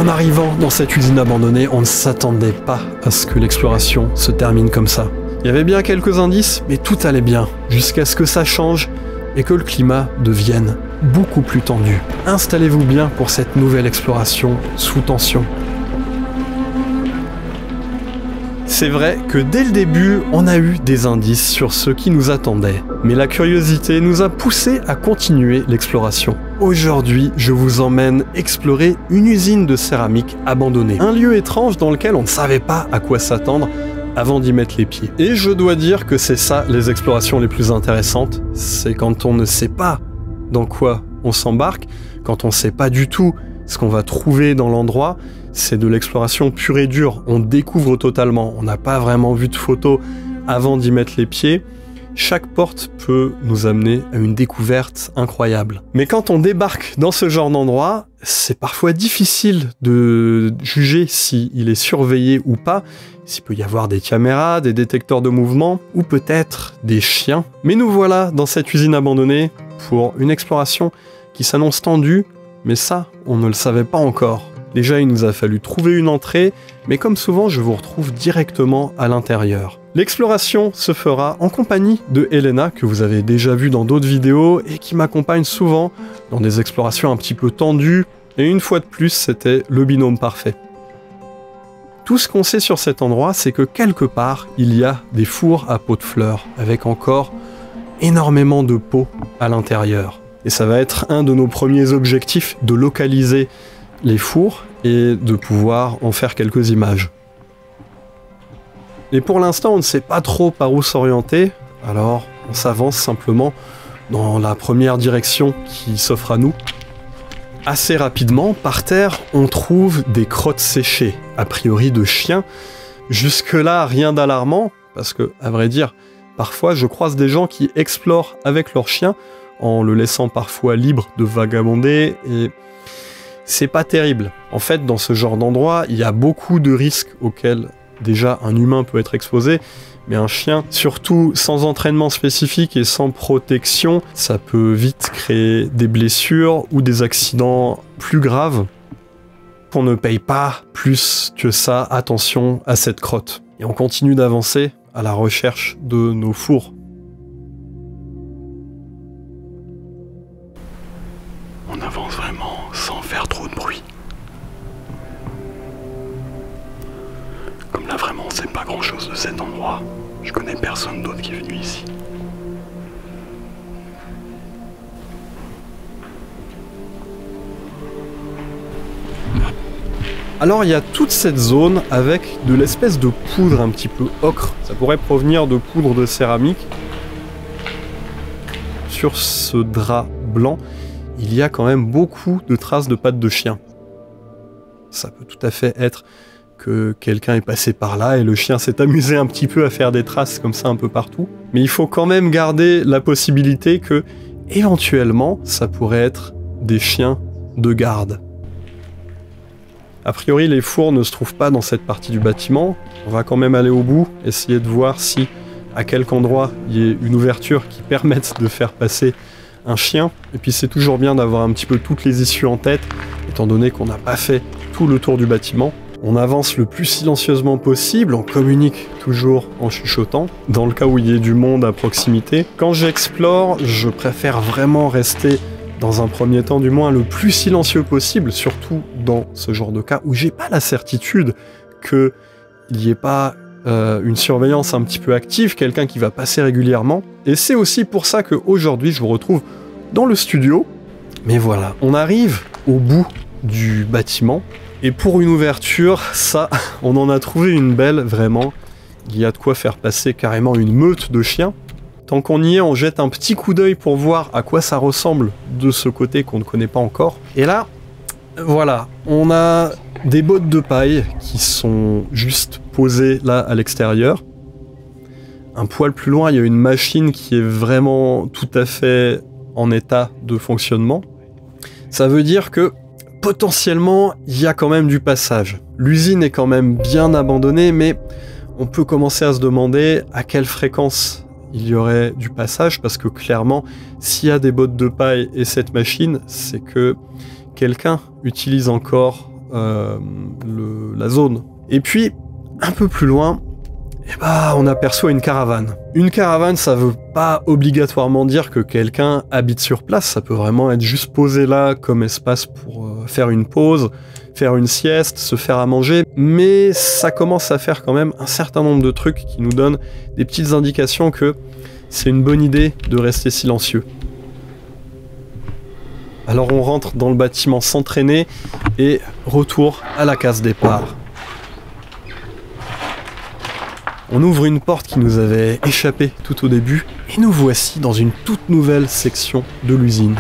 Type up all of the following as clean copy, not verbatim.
En arrivant dans cette usine abandonnée, on ne s'attendait pas à ce que l'exploration se termine comme ça. Il y avait bien quelques indices, mais tout allait bien, jusqu'à ce que ça change et que le climat devienne beaucoup plus tendu. Installez-vous bien pour cette nouvelle exploration sous tension. C'est vrai que dès le début, on a eu des indices sur ce qui nous attendait, mais la curiosité nous a poussé à continuer l'exploration. Aujourd'hui, je vous emmène explorer une usine de céramique abandonnée, un lieu étrange dans lequel on ne savait pas à quoi s'attendre avant d'y mettre les pieds. Et je dois dire que c'est ça les explorations les plus intéressantes, c'est quand on ne sait pas dans quoi on s'embarque, quand on ne sait pas du tout ce qu'on va trouver dans l'endroit. C'est de l'exploration pure et dure, on découvre totalement, on n'a pas vraiment vu de photos avant d'y mettre les pieds. Chaque porte peut nous amener à une découverte incroyable. Mais quand on débarque dans ce genre d'endroit, c'est parfois difficile de juger s'il est surveillé ou pas, s'il peut y avoir des caméras, des détecteurs de mouvement, ou peut-être des chiens. Mais nous voilà dans cette usine abandonnée pour une exploration qui s'annonce tendue, mais ça, on ne le savait pas encore. Déjà, il nous a fallu trouver une entrée, mais comme souvent, je vous retrouve directement à l'intérieur. L'exploration se fera en compagnie de Elena, que vous avez déjà vu dans d'autres vidéos, et qui m'accompagne souvent dans des explorations un petit peu tendues, et une fois de plus, c'était le binôme parfait. Tout ce qu'on sait sur cet endroit, c'est que quelque part, il y a des fours à pots de fleurs, avec encore énormément de pots à l'intérieur. Et ça va être un de nos premiers objectifs, de localiser les fours et de pouvoir en faire quelques images. Et pour l'instant, on ne sait pas trop par où s'orienter, alors on s'avance simplement dans la première direction qui s'offre à nous. Assez rapidement, par terre, on trouve des crottes séchées, a priori de chiens. Jusque-là, rien d'alarmant, parce que, à vrai dire, parfois je croise des gens qui explorent avec leurs chiens, en le laissant parfois libre de vagabonder, et c'est pas terrible. En fait, dans ce genre d'endroit, il y a beaucoup de risques auxquels déjà un humain peut être exposé, mais un chien, surtout sans entraînement spécifique et sans protection, ça peut vite créer des blessures ou des accidents plus graves. On ne paye pas plus que ça attention à cette crotte. Et on continue d'avancer à la recherche de nos fours. On avance vraiment sans faire trop de bruit. Comme là vraiment on sait pas grand chose de cet endroit, je connais personne d'autre qui est venu ici. Alors il y a toute cette zone avec de l'espèce de poudre un petit peu ocre. Ça pourrait provenir de poudre de céramique. Sur ce drap blanc, il y a quand même beaucoup de traces de pattes de chien. Ça peut tout à fait être que quelqu'un est passé par là et le chien s'est amusé un petit peu à faire des traces comme ça un peu partout. Mais il faut quand même garder la possibilité que, éventuellement, ça pourrait être des chiens de garde. A priori, les fours ne se trouvent pas dans cette partie du bâtiment. On va quand même aller au bout, essayer de voir si, à quelque endroit, il y a une ouverture qui permette de faire passer un chien. Et puis c'est toujours bien d'avoir un petit peu toutes les issues en tête, étant donné qu'on n'a pas fait tout le tour du bâtiment. On avance le plus silencieusement possible, on communique toujours en chuchotant, dans le cas où il y ait du monde à proximité. Quand j'explore, je préfère vraiment rester, dans un premier temps du moins, le plus silencieux possible, surtout dans ce genre de cas où j'ai pas la certitude qu'il n'y ait pas une surveillance un petit peu active, quelqu'un qui va passer régulièrement. Et c'est aussi pour ça qu'aujourd'hui je vous retrouve dans le studio. Mais voilà, on arrive au bout du bâtiment. Et pour une ouverture, ça, on en a trouvé une belle, vraiment. Il y a de quoi faire passer carrément une meute de chiens. Tant qu'on y est, on jette un petit coup d'œil pour voir à quoi ça ressemble de ce côté qu'on ne connaît pas encore. Et là, voilà, on a des bottes de paille qui sont juste posées là à l'extérieur. Un poil plus loin, il y a une machine qui est vraiment tout à fait en état de fonctionnement. Ça veut dire que potentiellement, il y a quand même du passage. L'usine est quand même bien abandonnée, mais on peut commencer à se demander à quelle fréquence il y aurait du passage, parce que clairement, s'il y a des bottes de paille et cette machine, c'est que quelqu'un utilise encore la zone. Et puis, un peu plus loin, eh ben, on aperçoit une caravane. Une caravane, ça veut pas obligatoirement dire que quelqu'un habite sur place, ça peut vraiment être juste posé là comme espace pour faire une pause, faire une sieste, se faire à manger, mais ça commence à faire quand même un certain nombre de trucs qui nous donnent des petites indications que c'est une bonne idée de rester silencieux. Alors on rentre dans le bâtiment sans traîner et retour à la case départ. On ouvre une porte qui nous avait échappé tout au début et nous voici dans une toute nouvelle section de l'usine.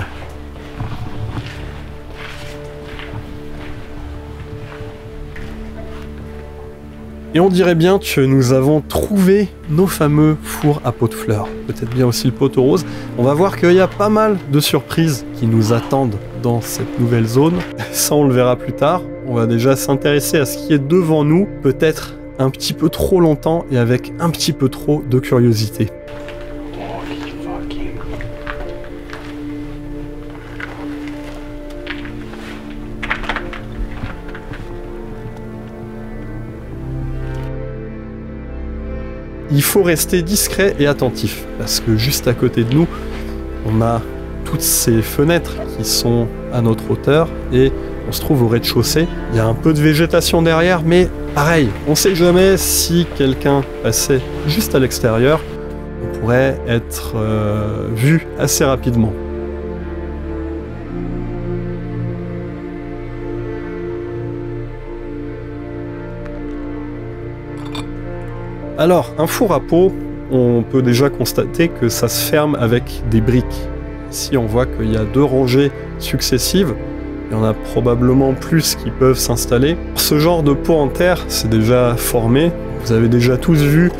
Et on dirait bien que nous avons trouvé nos fameux fours à pot de fleurs. Peut-être bien aussi le pot aux roses. On va voir qu'il y a pas mal de surprises qui nous attendent dans cette nouvelle zone. Ça, on le verra plus tard. On va déjà s'intéresser à ce qui est devant nous. Peut-être un petit peu trop longtemps et avec un petit peu trop de curiosité. Il faut rester discret et attentif, parce que juste à côté de nous, on a toutes ces fenêtres qui sont à notre hauteur, et on se trouve au rez-de-chaussée. Il y a un peu de végétation derrière, mais pareil, on sait jamais si quelqu'un passait juste à l'extérieur, on pourrait être vu assez rapidement. Alors, un four à pot, on peut déjà constater que ça se ferme avec des briques. Ici, on voit qu'il y a 2 rangées successives. Il y en a probablement plus qui peuvent s'installer. Ce genre de pot en terre, c'est déjà formé. Vous avez déjà tous vu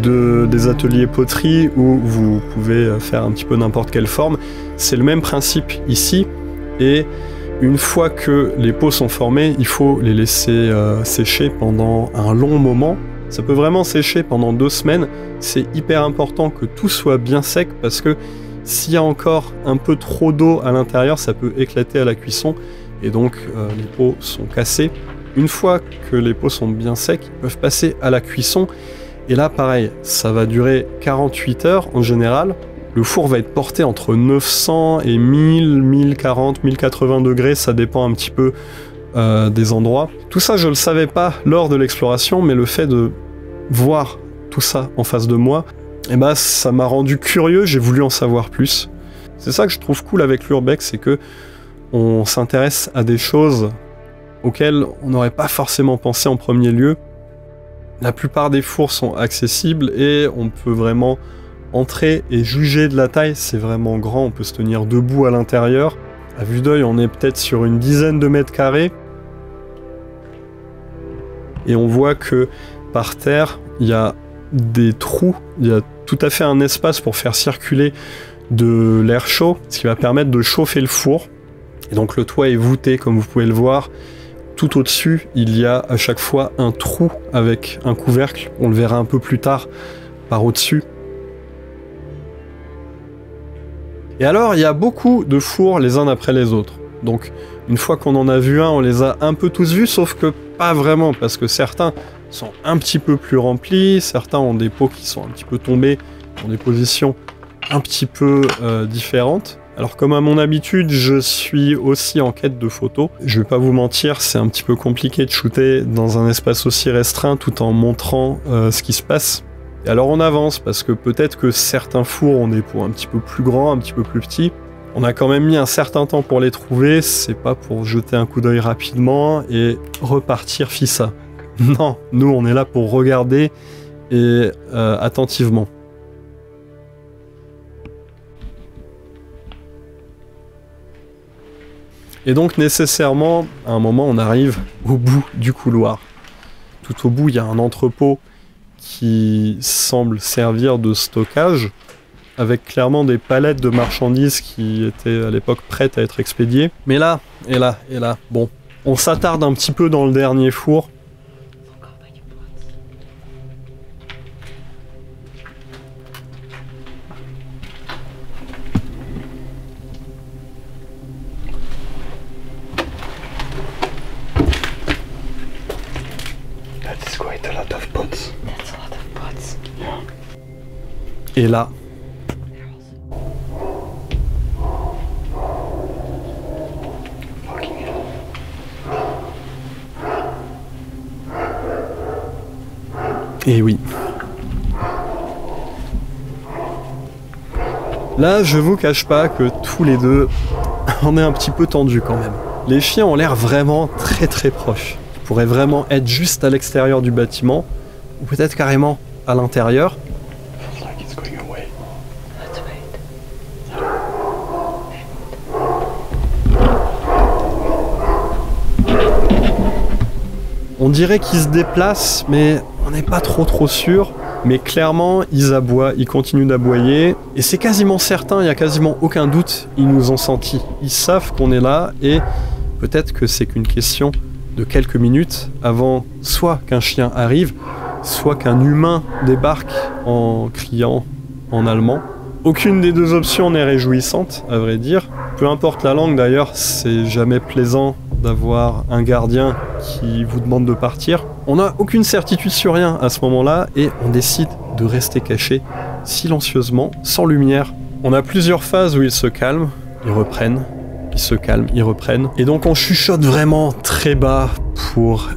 des ateliers poterie où vous pouvez faire un petit peu n'importe quelle forme. C'est le même principe ici. Et une fois que les pots sont formés, il faut les laisser sécher pendant un long moment. Ça peut vraiment sécher pendant 2 semaines. C'est hyper important que tout soit bien sec parce que s'il y a encore un peu trop d'eau à l'intérieur, ça peut éclater à la cuisson et donc les pots sont cassés. Une fois que les pots sont bien secs, ils peuvent passer à la cuisson. Et là, pareil, ça va durer 48 heures en général. Le four va être porté entre 900 et 1000, 1040, 1080 degrés, ça dépend un petit peu des endroits. Tout ça, je le savais pas lors de l'exploration, mais le fait de voir tout ça en face de moi, eh ben, ça m'a rendu curieux, j'ai voulu en savoir plus. C'est ça que je trouve cool avec l'Urbex, c'est que on s'intéresse à des choses auxquelles on n'aurait pas forcément pensé en premier lieu. La plupart des fours sont accessibles et on peut vraiment entrer et juger de la taille, c'est vraiment grand, on peut se tenir debout à l'intérieur. À vue d'œil, on est peut-être sur une dizaine de mètres carrés. Et on voit que par terre, il y a des trous, il y a tout à fait un espace pour faire circuler de l'air chaud, ce qui va permettre de chauffer le four. Et donc le toit est voûté, comme vous pouvez le voir. Tout au-dessus, il y a à chaque fois un trou avec un couvercle. On le verra un peu plus tard par au-dessus. Et alors, il y a beaucoup de fours les uns après les autres. Donc, une fois qu'on en a vu un, on les a un peu tous vus, sauf que pas vraiment, parce que certains sont un petit peu plus remplis, certains ont des pots qui sont un petit peu tombés, dans des positions un petit peu différentes. Alors, comme à mon habitude, je suis aussi en quête de photos. Je vais pas vous mentir, c'est un petit peu compliqué de shooter dans un espace aussi restreint tout en montrant ce qui se passe. Et alors on avance, parce que peut-être que certains fours ont des pots un petit peu plus grands, un petit peu plus petits. On a quand même mis un certain temps pour les trouver, c'est pas pour jeter un coup d'œil rapidement et repartir fissa. Non, nous on est là pour regarder et attentivement. Et donc nécessairement, à un moment on arrive au bout du couloir. Tout au bout il y a un entrepôt qui semble servir de stockage, avec clairement des palettes de marchandises qui étaient à l'époque prêtes à être expédiées. Mais là, bon, on s'attarde un petit peu dans le dernier four. quite a lot of pots. That's a lot of pots. Et là, Fucking hell. et oui. Là, je vous cache pas que tous les deux, on est un petit peu tendus quand même. Les chiens ont l'air vraiment très très proches. Ils pourraient vraiment être juste à l'extérieur du bâtiment, ou peut-être carrément à l'intérieur. Feels like it's going away. Let's wait. On dirait qu'ils se déplacent, mais on n'est pas trop sûr. Mais clairement, ils aboient, ils continuent d'aboyer. Et c'est quasiment certain, il n'y a quasiment aucun doute, ils nous ont sentis. Ils savent qu'on est là et peut-être que c'est qu'une question de quelques minutes avant soit qu'un chien arrive, soit qu'un humain débarque en criant en allemand. Aucune des deux options n'est réjouissante, à vrai dire. Peu importe la langue d'ailleurs, c'est jamais plaisant d'avoir un gardien qui vous demande de partir. On n'a aucune certitude sur rien à ce moment-là et on décide de rester caché silencieusement, sans lumière. On a plusieurs phases où ils se calment, ils reprennent, ils se calment, ils reprennent. Et donc on chuchote vraiment très bas pour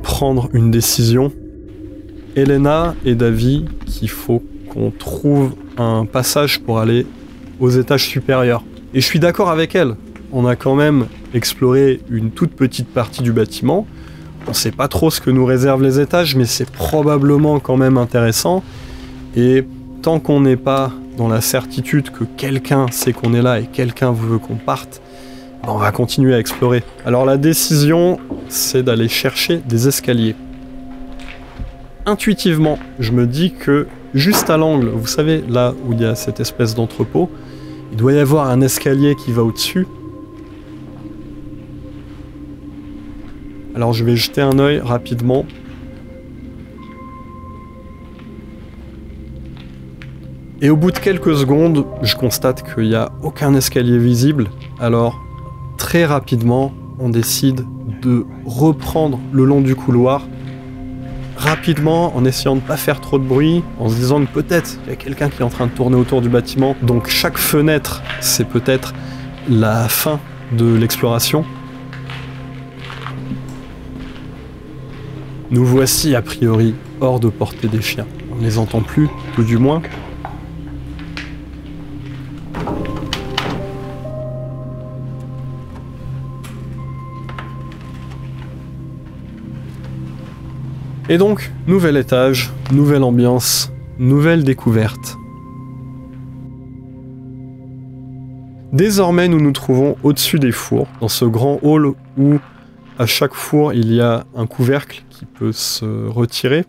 prendre une décision. Elena et Davy, qu'il faut qu'on trouve un passage pour aller aux étages supérieurs. Et je suis d'accord avec elle. On a quand même exploré une toute petite partie du bâtiment. On sait pas trop ce que nous réservent les étages, mais c'est probablement quand même intéressant. Et tant qu'on n'est pas dans la certitude que quelqu'un sait qu'on est là et quelqu'un veut qu'on parte, on va continuer à explorer. Alors la décision, c'est d'aller chercher des escaliers. Intuitivement, je me dis que juste à l'angle, vous savez, là où il y a cette espèce d'entrepôt, il doit y avoir un escalier qui va au-dessus. Alors je vais jeter un œil rapidement. Et au bout de quelques secondes, je constate qu'il n'y a aucun escalier visible. Alors très rapidement, on décide de reprendre le long du couloir. Rapidement, en essayant de ne pas faire trop de bruit, en se disant que peut-être il y a quelqu'un qui est en train de tourner autour du bâtiment. Donc chaque fenêtre, c'est peut-être la fin de l'exploration. Nous voici a priori hors de portée des chiens. On ne les entend plus, tout du moins. Et donc, nouvel étage, nouvelle ambiance, nouvelle découverte. Désormais, nous nous trouvons au-dessus des fours, dans ce grand hall où à chaque four, il y a un couvercle qui peut se retirer.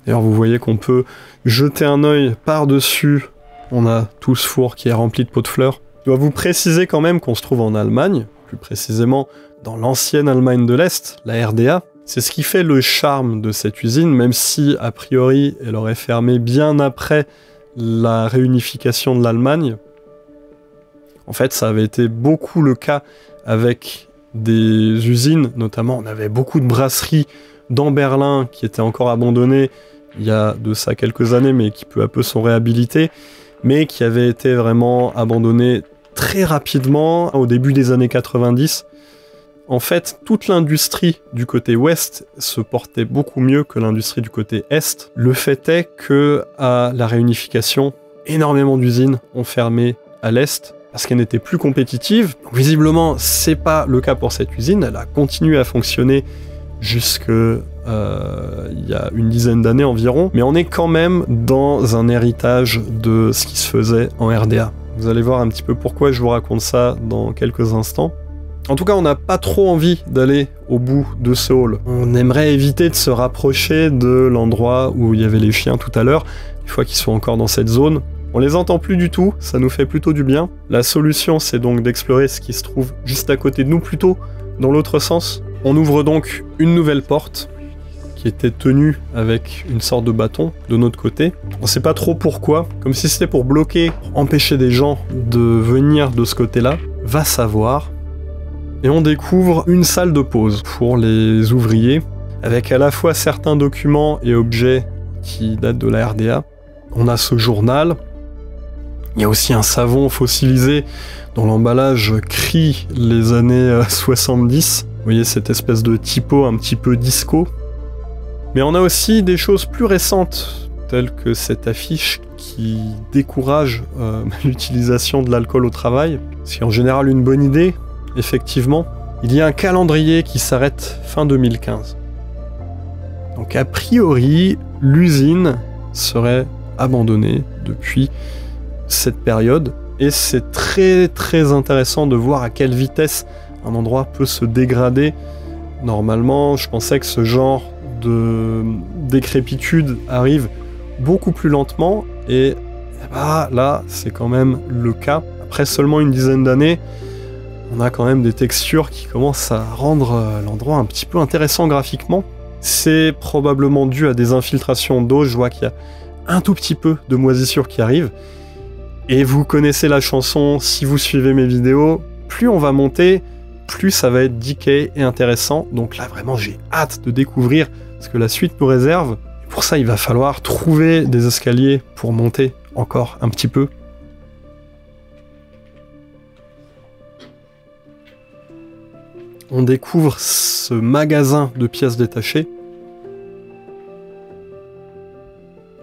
D'ailleurs, vous voyez qu'on peut jeter un œil par-dessus. On a tout ce four qui est rempli de pots de fleurs. Je dois vous préciser quand même qu'on se trouve en Allemagne, plus précisément dans l'ancienne Allemagne de l'Est, la RDA. C'est ce qui fait le charme de cette usine, même si, a priori, elle aurait fermé bien après la réunification de l'Allemagne. En fait, ça avait été beaucoup le cas avec des usines, notamment on avait beaucoup de brasseries dans Berlin qui étaient encore abandonnées il y a de ça quelques années, mais qui peu à peu sont réhabilitées, mais qui avaient été vraiment abandonnées très rapidement au début des années 90. En fait, toute l'industrie du côté ouest se portait beaucoup mieux que l'industrie du côté est. Le fait est que, à la réunification, énormément d'usines ont fermé à l'est parce qu'elle n'était plus compétitive. Donc, visiblement, c'est pas le cas pour cette usine. Elle a continué à fonctionner jusque il y a une dizaine d'années environ. Mais on est quand même dans un héritage de ce qui se faisait en RDA. Vous allez voir un petit peu pourquoi je vous raconte ça dans quelques instants. En tout cas, on n'a pas trop envie d'aller au bout de ce hall. On aimerait éviter de se rapprocher de l'endroit où il y avait les chiens tout à l'heure, une fois qu'ils sont encore dans cette zone. On les entend plus du tout, ça nous fait plutôt du bien. La solution, c'est donc d'explorer ce qui se trouve juste à côté de nous, plutôt dans l'autre sens. On ouvre donc une nouvelle porte, qui était tenue avec une sorte de bâton de notre côté. On sait pas trop pourquoi, comme si c'était pour bloquer, pour empêcher des gens de venir de ce côté-là. Va savoir. Et on découvre une salle de pause pour les ouvriers. avec à la fois certains documents et objets qui datent de la RDA. On a ce journal. Il y a aussi un savon fossilisé dont l'emballage crie les années 70. Vous voyez cette espèce de typo un petit peu disco. Mais on a aussi des choses plus récentes, telles que cette affiche qui décourage l'utilisation de l'alcool au travail. C'est en général une bonne idée, effectivement. Il y a un calendrier qui s'arrête fin 2015. Donc a priori, l'usine serait abandonnée depuis cette période. Et c'est très très intéressant de voir à quelle vitesse un endroit peut se dégrader. Normalement, je pensais que ce genre de décrépitude arrive beaucoup plus lentement. Et bah, là, c'est quand même le cas. Après seulement une dizaine d'années, on a quand même des textures qui commencent à rendre l'endroit un petit peu intéressant graphiquement. C'est probablement dû à des infiltrations d'eau. Je vois qu'il y a un tout petit peu de moisissure qui arrive. Et vous connaissez la chanson, si vous suivez mes vidéos, plus on va monter, plus ça va être decay et intéressant. Donc là, vraiment, j'ai hâte de découvrir ce que la suite nous réserve. Et pour ça, il va falloir trouver des escaliers pour monter encore un petit peu. On découvre ce magasin de pièces détachées.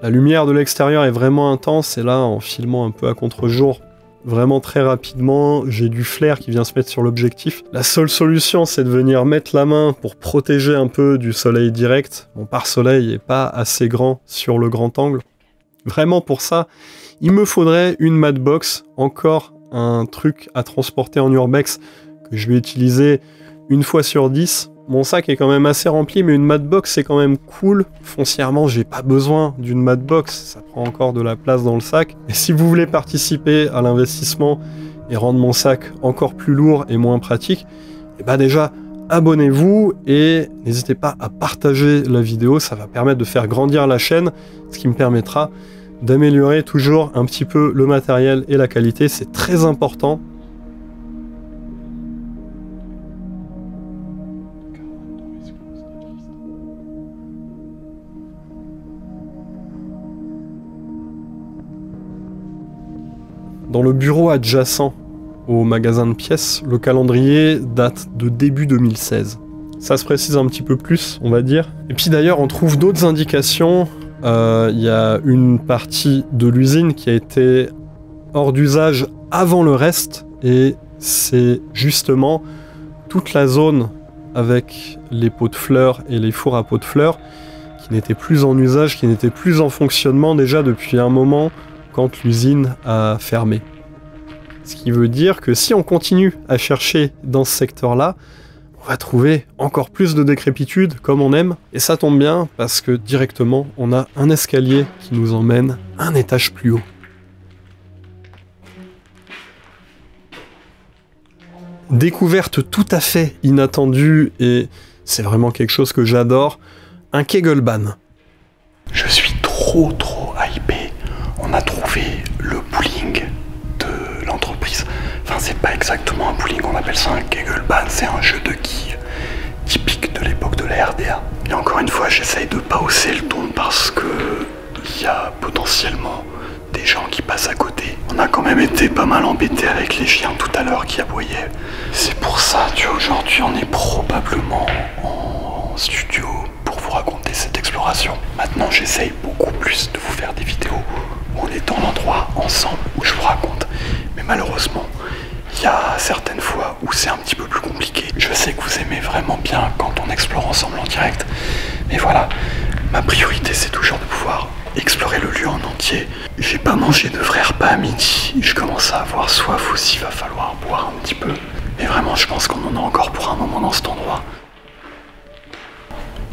La lumière de l'extérieur est vraiment intense, et là, en filmant un peu à contre-jour, vraiment très rapidement, j'ai du flair qui vient se mettre sur l'objectif. La seule solution, c'est de venir mettre la main pour protéger un peu du soleil direct. Mon pare-soleil n'est pas assez grand sur le grand angle. Vraiment, pour ça, il me faudrait une matbox, encore un truc à transporter en urbex que je vais utiliser une fois sur 10. Mon sac est quand même assez rempli, mais une matbox c'est quand même cool. Foncièrement, j'ai pas besoin d'une matbox, ça prend encore de la place dans le sac. Et si vous voulez participer à l'investissement et rendre mon sac encore plus lourd et moins pratique, et bah déjà, abonnez-vous et n'hésitez pas à partager la vidéo, ça va permettre de faire grandir la chaîne, ce qui me permettra d'améliorer toujours un petit peu le matériel et la qualité, c'est très important. Dans le bureau adjacent au magasin de pièces, le calendrier date de début 2016. Ça se précise un petit peu plus, on va dire. Et puis d'ailleurs, on trouve d'autres indications. Il y a une partie de l'usine qui a été hors d'usage avant le reste, et c'est justement toute la zone avec les pots de fleurs et les fours à pots de fleurs qui n'étaient plus en usage, qui n'étaient plus en fonctionnement déjà depuis un moment, quand l'usine a fermé. Ce qui veut dire que si on continue à chercher dans ce secteur-là, on va trouver encore plus de décrépitude, comme on aime. Et ça tombe bien, parce que directement, on a un escalier qui nous emmène un étage plus haut. Découverte tout à fait inattendue, et c'est vraiment quelque chose que j'adore, un Kegelbahn. Je suis trop hypé. On a trouvé le bowling de l'entreprise. Enfin, c'est pas exactement un bowling, on appelle ça un Kegelbahn. C'est un jeu de quilles typique de l'époque de la RDA. Et encore une fois, j'essaye de pas hausser le ton parce que il y a potentiellement des gens qui passent à côté. On a quand même été pas mal embêtés avec les chiens tout à l'heure qui aboyaient. C'est pour ça, tu vois, aujourd'hui, on est probablement en studio pour vous raconter cette exploration. Maintenant, j'essaye beaucoup plus de vous faire des vidéos où on est dans l'endroit ensemble, où je vous raconte. Mais malheureusement, il y a certaines fois où c'est un petit peu plus compliqué. Je sais que vous aimez vraiment bien quand on explore ensemble en direct. Mais voilà, ma priorité c'est toujours de pouvoir explorer le lieu en entier. J'ai pas mangé de vrai repas à midi. Je commence à avoir soif aussi, va falloir boire un petit peu. Mais vraiment, je pense qu'on en a encore pour un moment dans cet endroit.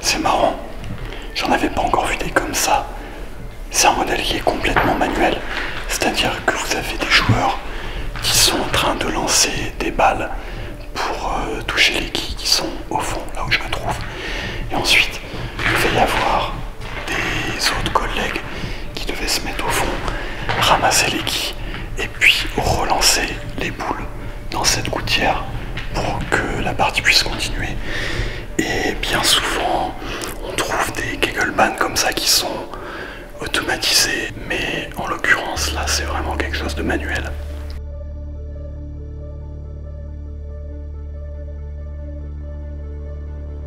C'est marrant, j'en avais pas encore vu des comme ça. C'est un modèle qui est complètement manuel, c'est-à-dire que vous avez des joueurs qui sont en train de lancer des balles pour toucher les quilles qui sont au fond, là où je me trouve. Et ensuite, il va y avoir des autres collègues qui devaient se mettre au fond, ramasser les quilles et puis relancer les boules dans cette gouttière pour que la partie puisse continuer. Et bien souvent, pannes comme ça qui sont automatisées, mais en l'occurrence là c'est vraiment quelque chose de manuel.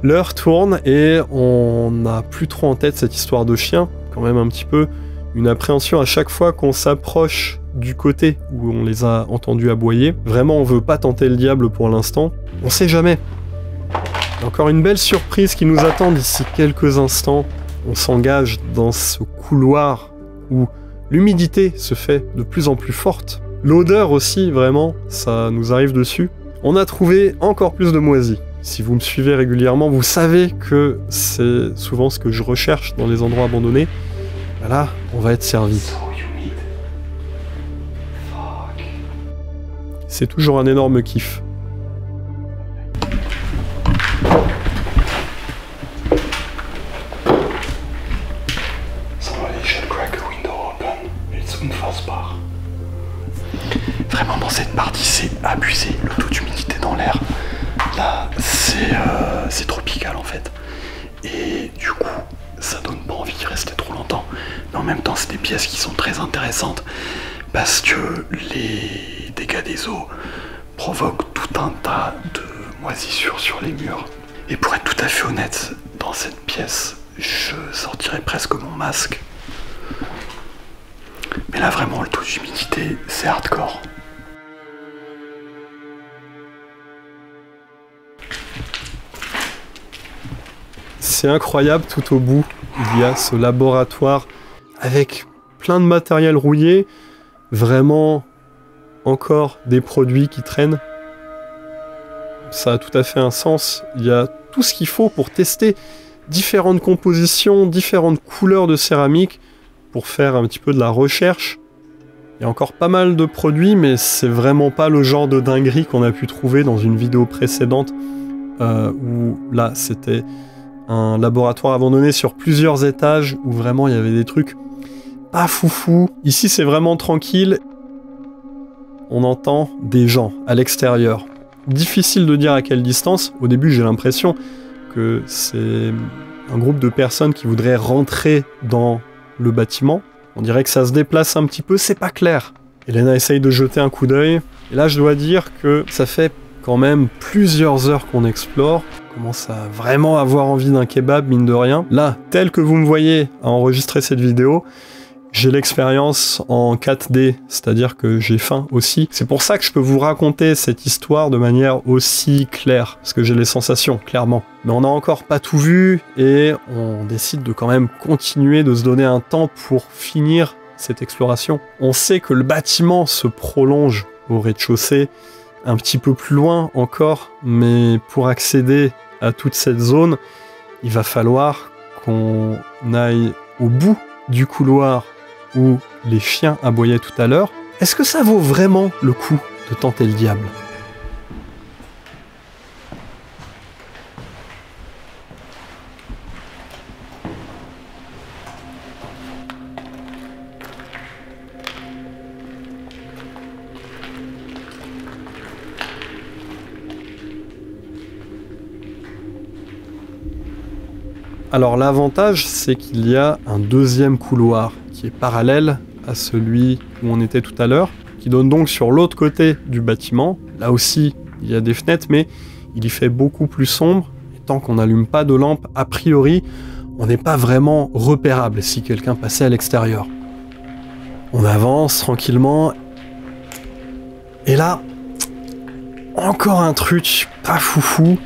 L'heure tourne et on n'a plus trop en tête cette histoire de chien, quand même un petit peu une appréhension à chaque fois qu'on s'approche du côté où on les a entendus aboyer. Vraiment, on veut pas tenter le diable pour l'instant. On sait jamais. Il y a encore une belle surprise qui nous attend d'ici quelques instants. On s'engage dans ce couloir où l'humidité se fait de plus en plus forte. L'odeur aussi, vraiment, ça nous arrive dessus. On a trouvé encore plus de moisis. Si vous me suivez régulièrement, vous savez que c'est souvent ce que je recherche dans les endroits abandonnés. Là, on va être servi. C'est toujours un énorme kiff. Vraiment dans cette partie, c'est abusé, le taux d'humidité dans l'air. Là, c'est tropical en fait. Et du coup, ça donne pas envie d'y rester trop longtemps. Mais en même temps, c'est des pièces qui sont très intéressantes parce que les dégâts des eaux provoquent tout un tas de moisissures sur les murs. Et pour être tout à fait honnête, dans cette pièce, je sortirais presque mon masque. Mais là, vraiment, le taux d'humidité, c'est hardcore. C'est incroyable, tout au bout, il y a ce laboratoire avec plein de matériel rouillé, vraiment encore des produits qui traînent. Ça a tout à fait un sens, il y a tout ce qu'il faut pour tester différentes compositions, différentes couleurs de céramique, pour faire un petit peu de la recherche. Il y a encore pas mal de produits, mais c'est vraiment pas le genre de dinguerie qu'on a pu trouver dans une vidéo précédente, où là c'était un laboratoire abandonné sur plusieurs étages où vraiment il y avait des trucs pas foufou. Ici c'est vraiment tranquille. On entend des gens à l'extérieur. Difficile de dire à quelle distance. Au début j'ai l'impression que c'est un groupe de personnes qui voudraient rentrer dans le bâtiment. On dirait que ça se déplace un petit peu, c'est pas clair. Elena essaye de jeter un coup d'œil. Et là je dois dire que ça fait quand même plusieurs heures qu'on explore. On commence à vraiment avoir envie d'un kebab, mine de rien. Là, tel que vous me voyez à enregistrer cette vidéo, j'ai l'expérience en 4D, c'est-à-dire que j'ai faim aussi. C'est pour ça que je peux vous raconter cette histoire de manière aussi claire, parce que j'ai les sensations, clairement. Mais on n'a encore pas tout vu, et on décide de quand même continuer de se donner un temps pour finir cette exploration. On sait que le bâtiment se prolonge au rez-de-chaussée, un petit peu plus loin encore, mais pour accéder à toute cette zone, il va falloir qu'on aille au bout du couloir où les chiens aboyaient tout à l'heure. Est-ce que ça vaut vraiment le coup de tenter le diable ? Alors l'avantage, c'est qu'il y a un deuxième couloir qui est parallèle à celui où on était tout à l'heure, qui donne donc sur l'autre côté du bâtiment. Là aussi, il y a des fenêtres, mais il y fait beaucoup plus sombre. Et tant qu'on n'allume pas de lampe, a priori, on n'est pas vraiment repérable si quelqu'un passait à l'extérieur. On avance tranquillement. Et là, encore un truc pas foufou.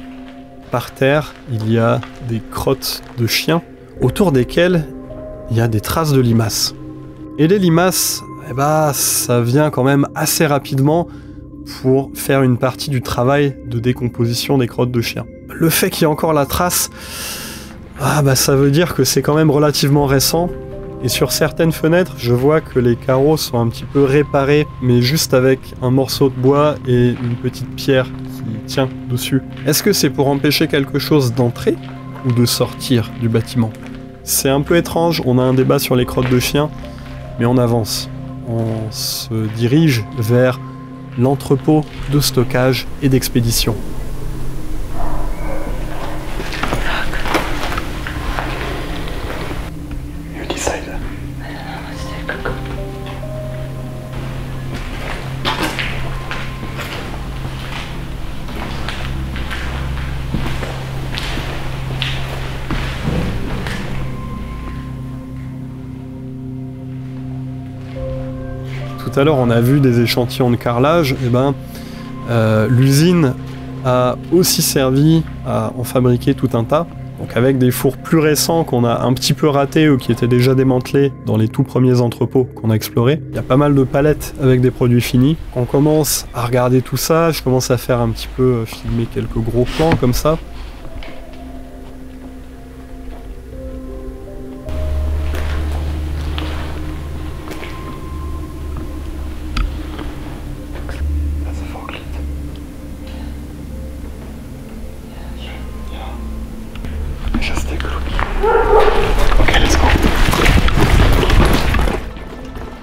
Par terre, il y a des crottes de chiens, autour desquelles il y a des traces de limaces. Et les limaces, ça vient quand même assez rapidement pour faire une partie du travail de décomposition des crottes de chiens. Le fait qu'il y ait encore la trace, ça veut dire que c'est quand même relativement récent. Et sur certaines fenêtres, je vois que les carreaux sont un petit peu réparés, mais juste avec un morceau de bois et une petite pierre qui tient dessus. Est-ce que c'est pour empêcher quelque chose d'entrer ou de sortir du bâtiment? C'est un peu étrange, on a un débat sur les crottes de chiens, mais on avance. On se dirige vers l'entrepôt de stockage et d'expédition. Tout à l'heure, on a vu des échantillons de carrelage. Et ben, l'usine a aussi servi à en fabriquer tout un tas. Donc avec des fours plus récents qu'on a un petit peu ratés ou qui étaient déjà démantelés dans les tout premiers entrepôts qu'on a explorés. Il y a pas mal de palettes avec des produits finis. On commence à regarder tout ça, je commence à faire un petit peu filmer quelques gros plans comme ça.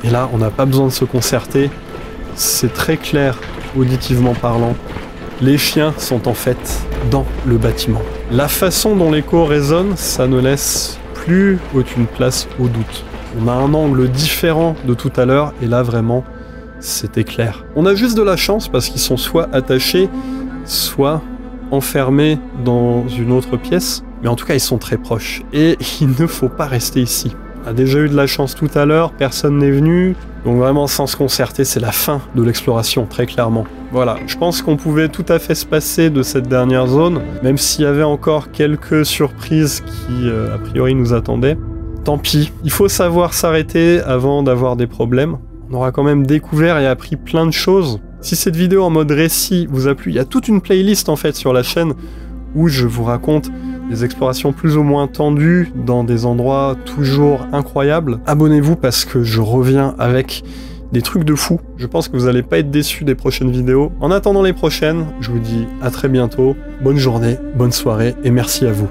Et là, on n'a pas besoin de se concerter, c'est très clair, auditivement parlant. Les chiens sont en fait dans le bâtiment. La façon dont l'écho résonne, ça ne laisse plus aucune place au doute. On a un angle différent de tout à l'heure, et là vraiment, c'était clair. On a juste de la chance parce qu'ils sont soit attachés, soit enfermés dans une autre pièce, mais en tout cas, ils sont très proches. Et il ne faut pas rester ici. On a déjà eu de la chance tout à l'heure, personne n'est venu, donc vraiment sans se concerter, c'est la fin de l'exploration, très clairement. Voilà, je pense qu'on pouvait tout à fait se passer de cette dernière zone, même s'il y avait encore quelques surprises qui, a priori, nous attendaient. Tant pis, il faut savoir s'arrêter avant d'avoir des problèmes. On aura quand même découvert et appris plein de choses. Si cette vidéo en mode récit vous a plu, il y a toute une playlist en fait sur la chaîne où je vous raconte des explorations plus ou moins tendues dans des endroits toujours incroyables. Abonnez-vous parce que je reviens avec des trucs de fou. Je pense que vous n'allez pas être déçus des prochaines vidéos. En attendant les prochaines, je vous dis à très bientôt. Bonne journée, bonne soirée et merci à vous.